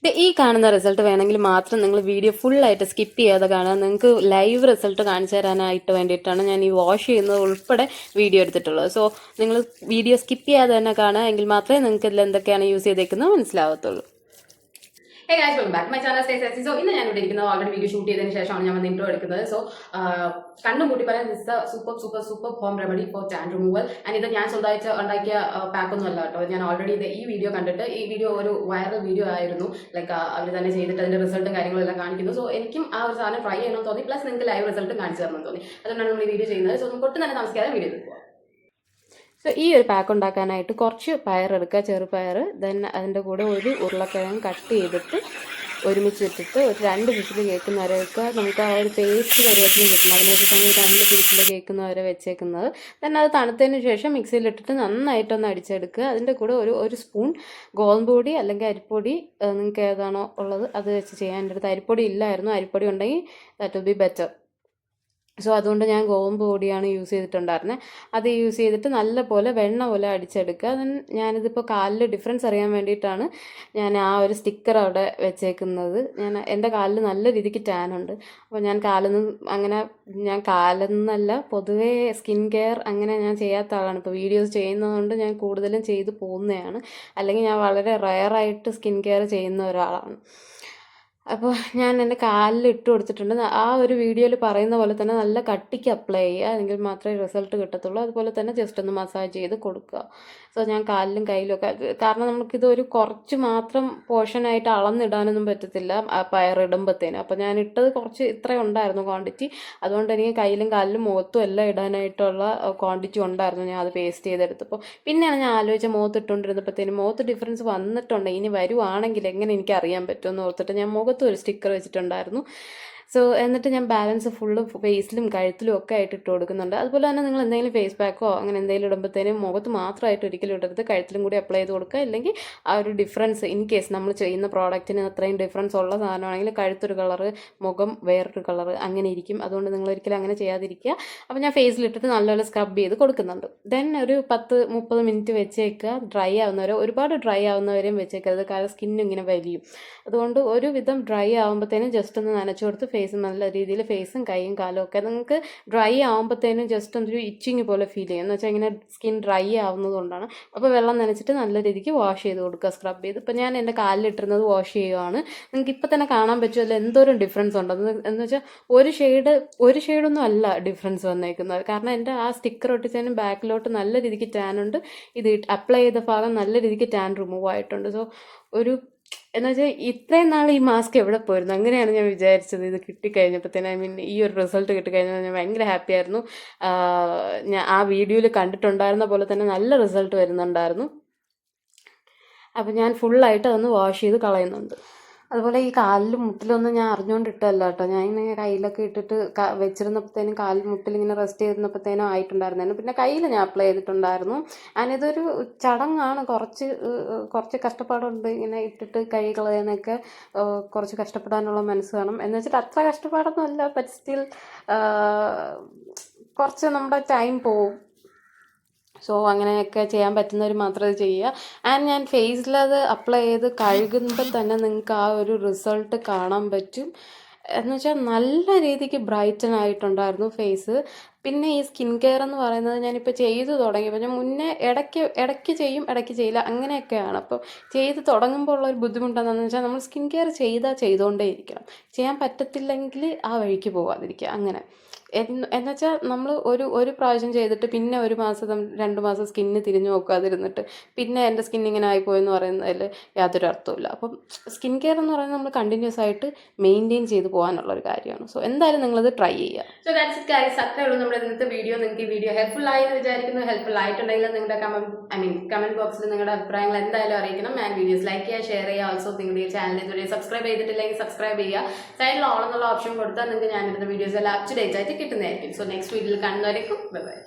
ഈ കാണുന്ന റിസൾട്ട് വേണമെങ്കിൽ മാത്രം നിങ്ങൾ വീഡിയോ ഫുള്ളായിട്ട് സ്കിപ്പ് ചെയ്യാതെ കാണുക. നിങ്ങൾക്ക് ലൈവ് റിസൾട്ട് കാണിച്ചു തരാനായിട്ട് വേണ്ടിയിട്ടാണ് ഞാൻ ഈ വാഷ് ചെയ്യുന്നത് ഉൾപ്പെടെ വീഡിയോ എടുത്തിട്ടുള്ളത്. സോ നിങ്ങൾ വീഡിയോ സ്കിപ്പ് ചെയ്യാതെ തന്നെ കാണുക, എങ്കിൽ മാത്രമേ നിങ്ങൾക്ക് ഇതിൽ എന്തൊക്കെയാണ് യൂസ് ചെയ്തേക്കുന്നത് മനസ്സിലാവത്തുള്ളൂ. Hey guys, welcome back to my channel. Stay sexy. So ഇന്ന് ഞാൻ ഇവിടെ ഇരിക്കുന്നത് ഓൾറെഡി വീഡിയോ ഷൂട്ട് ചെയ്തതിന് ശേഷമാണ് ഞാൻ വന്ന് ഇൻട്രോ എടുക്കുന്നത്. സോ കണ്ണും കൂട്ടി പറയാൻ this super home remedy four tan removal. And ഇത് ഞാൻ സ്വന്തമായിട്ട് ഉണ്ടാക്കിയ പാക്കൊന്നും അല്ല കേട്ടോ. ഞാൻ ഓൾറെഡി ഇത് ഈ വീഡിയോ കണ്ടിട്ട്, ഈ വീഡിയോ ഒരു വൈറൽ വീഡിയോ ആയിരുന്നു. ലൈക്ക് അവർ തന്നെ ചെയ്തിട്ട് അതിന്റെ റിസൾട്ടും കാര്യങ്ങളും എല്ലാം കാണിക്കുന്നു. സോ എനിക്കും ആ ഒരു സാധനം ട്രൈ ചെയ്യണമെന്ന് തോന്നി, പ്ലസ് നിങ്ങൾക്ക് ലൈവ് റിസൾട്ടും കാണിച്ചു തരണമെന്ന് തോന്നി. അതുകൊണ്ടാണ് നമ്മൾ ഈ വീഡിയോ ചെയ്യുന്നത്. സോ നമുക്ക് ഒട്ടും തന്നെ താമസിക്കാതെ വീഡിയോ എടുക്കുക. സോ ഈ ഒരു പാക്ക് ഉണ്ടാക്കാനായിട്ട് കുറച്ച് പയറെടുക്കുക, ചെറുപയർ. ദെൻ അതിൻ്റെ കൂടെ ഒരു ഉരുളക്കിഴങ്ങ് കട്ട് ചെയ്തിട്ട് ഒരുമിച്ചിട്ടിട്ട് ഒരു 2 വിസിൽ കേൾക്കുന്നവരെ വെക്കുക. നമുക്ക് ആ ഒരു പേസ്റ്റ് പരുവത്തിന് കിട്ടണം. അതിനൊരു സമയം 2 വിസിൽ കേൾക്കുന്നവരെ വെച്ചേക്കുന്നത്. ദെൻ അത് തണുത്തതിന് ശേഷം മിക്സിയിലിട്ടിട്ട് നന്നായിട്ടൊന്ന് അടിച്ചെടുക്കുക. അതിൻ്റെ കൂടെ ഒരു സ്പൂൺ ഗോതമ്പ് പൊടി അല്ലെങ്കിൽ അരിപ്പൊടി, നിങ്ങൾക്ക് ഏതാണോ ഉള്ളത് അത് വെച്ച് ചെയ്യാൻ. എൻ്റെ അടുത്ത് അരിപ്പൊടി ഇല്ലായിരുന്നു. അരിപ്പൊടി ഉണ്ടെങ്കിൽ that will be better. So അതുകൊണ്ട് ഞാൻ ഗോതമ്പ് പൊടിയാണ് യൂസ് ചെയ്തിട്ടുണ്ടായിരുന്നത്. അത് യൂസ് ചെയ്തിട്ട് നല്ലപോലെ വെണ്ണ പോലെ അടിച്ചെടുക്കുക. ദെൻ ഞാനിതിപ്പോൾ കാലിൽ ഡിഫറൻസ് അറിയാൻ വേണ്ടിയിട്ടാണ് ഞാൻ ആ ഒരു സ്റ്റിക്കർ അവിടെ വെച്ചേക്കുന്നത്. എൻ്റെ കാലിൽ നല്ല രീതിക്ക് ടാൻ ഉണ്ട്. അപ്പോൾ ഞാൻ കാലെന്നല്ല, പൊതുവേ സ്കിൻ കെയർ അങ്ങനെ ഞാൻ ചെയ്യാത്ത ആളാണ്. ഇപ്പോൾ വീഡിയോസ് ചെയ്യുന്നതുകൊണ്ട് ഞാൻ കൂടുതലും ചെയ്തു പോകുന്നതാണ്. അല്ലെങ്കിൽ ഞാൻ വളരെ റെയറായിട്ട് സ്കിൻ കെയർ ചെയ്യുന്ന ഒരാളാണ്. അപ്പോൾ ഞാൻ എൻ്റെ കാലിൽ ഇട്ട് കൊടുത്തിട്ടുണ്ട്. ആ ഒരു വീഡിയോയിൽ പറയുന്ന പോലെ തന്നെ നല്ല കട്ടിക്ക് അപ്ലൈ ചെയ്യുക, എങ്കിൽ മാത്രമേ റിസൾട്ട് കിട്ടത്തുള്ളൂ. അതുപോലെ തന്നെ ജസ്റ്റ് ഒന്ന് മസാജ് ചെയ്ത് കൊടുക്കുക. സോ ഞാൻ കാലിലും കയ്യിലും ഒക്കെ, കാരണം നമുക്കിത് ഒരു കുറച്ച് മാത്രം പോർഷനായിട്ട് അളന്നിടാനൊന്നും പറ്റത്തില്ല പയറിടുമ്പോഴത്തേനും. അപ്പോൾ ഞാൻ ഇട്ടത് കുറച്ച് ഇത്രയും ഉണ്ടായിരുന്നു ക്വാണ്ടിറ്റി. അതുകൊണ്ട് എനിക്ക് കയ്യിലും കാലിലും മുഖത്തും എല്ലാം ഇടാനായിട്ടുള്ള ക്വാണ്ടിറ്റി ഉണ്ടായിരുന്നു. ഞാൻ അത് പേസ്റ്റ് ചെയ്തെടുത്തപ്പോൾ പിന്നെയാണ് ഞാൻ ആലോചിച്ച മുഖത്ത് ഇട്ടുകൊണ്ടിരുന്നപ്പോഴത്തേനും മുഖത്ത് ഡിഫറൻസ് വന്നിട്ടുണ്ട്. ഇനി വരുവാണെങ്കിൽ എങ്ങനെ എനിക്ക് അറിയാൻ പറ്റുമെന്ന് ഓർത്തിട്ട് ഞാൻ മുഖത്ത് ഒരു സ്റ്റിക്കർ വെച്ചിട്ടുണ്ടായിരുന്നു. സോ എന്നിട്ട് ഞാൻ ബാലൻസ് ഫുള്ള് ഫേസിലും കഴുത്തിലും ഒക്കെ ആയിട്ട് ഇട്ട് കൊടുക്കുന്നുണ്ട്. അതുപോലെ തന്നെ നിങ്ങൾ എന്തെങ്കിലും ഫേസ് പാക്കോ അങ്ങനെ എന്തെങ്കിലും ഇടുമ്പോഴത്തേനും മുഖത്ത് മാത്രമായിട്ട് ഒരിക്കലും ഇടരുത്, കഴുത്തിലും കൂടി അപ്ലൈ ചെയ്ത് കൊടുക്കുക. ഇല്ലെങ്കിൽ ആ ഒരു ഡിഫറൻസ്, ഇൻ കേസ് നമ്മൾ ചെയ്യുന്ന പ്രോഡക്റ്റിന് അത്രയും ഡിഫറൻസ് ഉള്ള സാധനമാണെങ്കിൽ കഴുത്തൊരു കളറ്, മുഖം വേറൊരു കളറ് അങ്ങനെ ഇരിക്കും. അതുകൊണ്ട് നിങ്ങൾ ഒരിക്കലും അങ്ങനെ ചെയ്യാതിരിക്കുക. അപ്പോൾ ഞാൻ ഫേസിലിട്ടിട്ട് നല്ലപോലെ സ്ക്രബ് ചെയ്ത് കൊടുക്കുന്നുണ്ട്. ദെൻ ഒരു 10-30 മിനിറ്റ് വെച്ചേക്കുക. ഡ്രൈ ആവുന്നവരെ, ഒരുപാട് ഡ്രൈ ആവുന്നവരെയും വെച്ചേക്കരുത്, കാരണം സ്കിന്നും ഇങ്ങനെ വലിയും. അതുകൊണ്ട് ഒരുവിധം ഡ്രൈ ആകുമ്പോഴത്തേനും ജസ്റ്റ് ഒന്ന് നനച്ചു കൊടുത്ത് ഫേസ് നല്ല രീതിയിൽ, ഫേസും കൈയും കാലും ഒക്കെ നിങ്ങൾക്ക് ഡ്രൈ ആകുമ്പോഴത്തേനും ജസ്റ്റ് ഒരു ഇച്ചിങ് പോലെ ഫീൽ ചെയ്യും. എന്ന് വെച്ചാൽ ഇങ്ങനെ സ്കിൻ ഡ്രൈ ആവുന്നത് കൊണ്ടാണ്. അപ്പോൾ വെള്ളം നനച്ചിട്ട് നല്ല രീതിക്ക് വാഷ് ചെയ്ത് കൊടുക്കുക, സ്ക്രബ് ചെയ്ത്. ഇപ്പോൾ ഞാൻ എൻ്റെ കാലിലിട്ടിരുന്നത് വാഷ് ചെയ്യുകയാണ്. നിങ്ങൾക്ക് ഇപ്പോൾ തന്നെ കാണാൻ പറ്റുമല്ലോ എന്തോരം ഡിഫറൻസ് ഉണ്ട്. എന്ന് വെച്ചാൽ ഒരു ഷെയ്ഡൊന്നും അല്ല ഡിഫറൻസ് വന്നേക്കുന്നത്. കാരണം എൻ്റെ ആ സ്റ്റിക്കർ ഒട്ടിച്ചതിനും ബാക്കിലോട്ട് നല്ല രീതിക്ക് ടാൻ ഉണ്ട്. ഇത് അപ്ലൈ ചെയ്ത ഭാഗം നല്ല രീതിക്ക് ടാൻ റിമൂവ് ആയിട്ടുണ്ട്. സോ എന്നുവെച്ചാൽ ഇത്രയും നാൾ ഈ മാസ്ക് എവിടെ പോയിരുന്നു, അങ്ങനെയാണ് ഞാൻ വിചാരിച്ചത്. ഇത് കിട്ടിക്കഴിഞ്ഞപ്പോഴത്തേന്, ഈ ഒരു റിസൾട്ട് കിട്ടിക്കഴിഞ്ഞാൽ ഞാൻ ഭയങ്കര ഹാപ്പി ആയിരുന്നു. ഞാൻ ആ വീഡിയോയിൽ കണ്ടിട്ടുണ്ടായിരുന്ന പോലെ തന്നെ നല്ല റിസൾട്ട് വരുന്നുണ്ടായിരുന്നു. അപ്പോൾ ഞാൻ ഫുള്ളായിട്ട് അതൊന്ന് വാഷ് ചെയ്ത് കളയുന്നുണ്ട്. അതുപോലെ ഈ കാലിലും മുട്ടിലൊന്നും ഞാൻ അറിഞ്ഞുകൊണ്ടിട്ടല്ല കേട്ടോ. ഞാൻ ഇങ്ങനെ കയ്യിലൊക്കെ ഇട്ടിട്ട് വെച്ചിരുന്നപ്പോഴത്തേനും കാലിൽ മുട്ടിലിങ്ങനെ റെസ്റ്റ് ചെയ്തിരുന്നപ്പോഴത്തേനും ആയിട്ടുണ്ടായിരുന്നു. പിന്നെ കയ്യിൽ ഞാൻ അപ്ലൈ ചെയ്തിട്ടുണ്ടായിരുന്നു. ഇതൊരു ചടങ്ങാണ്, കുറച്ച് കഷ്ടപ്പാടുണ്ട്. ഇങ്ങനെ ഇട്ടിട്ട് കൈ കളയാനൊക്കെ കുറച്ച് കഷ്ടപ്പെടാനുള്ള മനസ്സ് വേണം. എന്ന് വെച്ചിട്ട് അത്ര കഷ്ടപ്പാടൊന്നും അല്ല, ബട്ട് സ്റ്റിൽ കുറച്ച് നമ്മുടെ ടൈം പോവും. സോ അങ്ങനെയൊക്കെ ചെയ്യാൻ പറ്റുന്നവർ മാത്രം അത് ചെയ്യുക. ആൻഡ് ഞാൻ ഫേസിലത് അപ്ലൈ ചെയ്ത് കഴുകുമ്പോൾ തന്നെ നിങ്ങൾക്ക് ആ ഒരു റിസൾട്ട് കാണാൻ പറ്റും. എന്ന് വെച്ചാൽ നല്ല രീതിക്ക് ബ്രൈറ്റൻ ആയിട്ടുണ്ടായിരുന്നു ഫേസ്. പിന്നെ ഈ സ്കിൻ കെയർ എന്ന് പറയുന്നത് ഞാനിപ്പോൾ ചെയ്തു തുടങ്ങിയപ്പോൾ, ഞാൻ മുന്നേ ഇടയ്ക്ക് ചെയ്യും, ഇടയ്ക്ക് ചെയ്യില്ല, അങ്ങനെയൊക്കെയാണ്. അപ്പോൾ ചെയ്ത് തുടങ്ങുമ്പോൾ ഉള്ളൊരു ബുദ്ധിമുട്ടെന്താണെന്ന് വെച്ചാൽ നമ്മൾ സ്കിൻ കെയർ ചെയ്തുകൊണ്ടേ ഇരിക്കണം. ചെയ്യാൻ പറ്റത്തില്ലെങ്കിൽ ആ വഴിക്ക് പോകാതിരിക്കുക. അങ്ങനെ എന്നുവെച്ചാൽ നമ്മൾ ഒരു പ്രാവശ്യം ചെയ്തിട്ട് പിന്നെ 1 മാസം 2 മാസം സ്കിന്ന് തിരിഞ്ഞു നോക്കാതിരുന്നിട്ട് പിന്നെ എൻ്റെ സ്കിൻ ഇങ്ങനെ ആയിപ്പോയെന്ന് പറയുന്നതിൽ യാതൊരു അർത്ഥമില്ല. അപ്പം സ്കിൻ കെയർ എന്ന് പറയുന്നത് നമ്മൾ കണ്ടിന്യൂസ് ആയിട്ട് മെയിൻറ്റെയിൻ ചെയ്ത് പോകാനുള്ളൊരു കാര്യമാണ്. സോ എന്തായാലും നിങ്ങളത് ട്രൈ ചെയ്യുക. So that's it guys. അത്രേ ഉള്ളൂ നമ്മുടെ ഇന്നത്തെ വീഡിയോ. നിങ്ങൾക്ക് ഈ വീഡിയോ ഹെൽപ്ഫുൾ ആയി എന്ന് വിചാരിക്കുന്നു. ഹെൽപ്ഫുൾ ആയിട്ടുണ്ടെങ്കിൽ നിങ്ങളുടെ കമന്റ് ബോക്സിൽ നിങ്ങളുടെ അഭിപ്രായങ്ങൾ എന്തായാലും അറിയിക്കണം. ആൻഡ് വീഡിയോസ് ലൈക്ക് ചെയ്യുക, ഷെയർ ചെയ്യുക. ഓൾസോ നിങ്ങളുടെ ഈ ചാനൽ ഇതുവരെ സബ്സ്ക്രൈബ് ചെയ്തിട്ടില്ലെങ്കിൽ സബ്സ്ക്രൈബ് ചെയ്യുക. സൈഡിൽ ഓൾ എന്നുള്ള ഓപ്ഷൻ കൊടുത്താൽ നിങ്ങൾക്ക് ഞാനിരുന്ന വീഡിയോസ് എല്ലാം അപ് ടു ഡേറ്റ് ആയിട്ട് കിട്ടുന്നതായിരിക്കും. സോ നെക്സ്റ്റ് വീഡിയോയിൽ കാണുന്നവരേക്കും ബൈ ബൈ.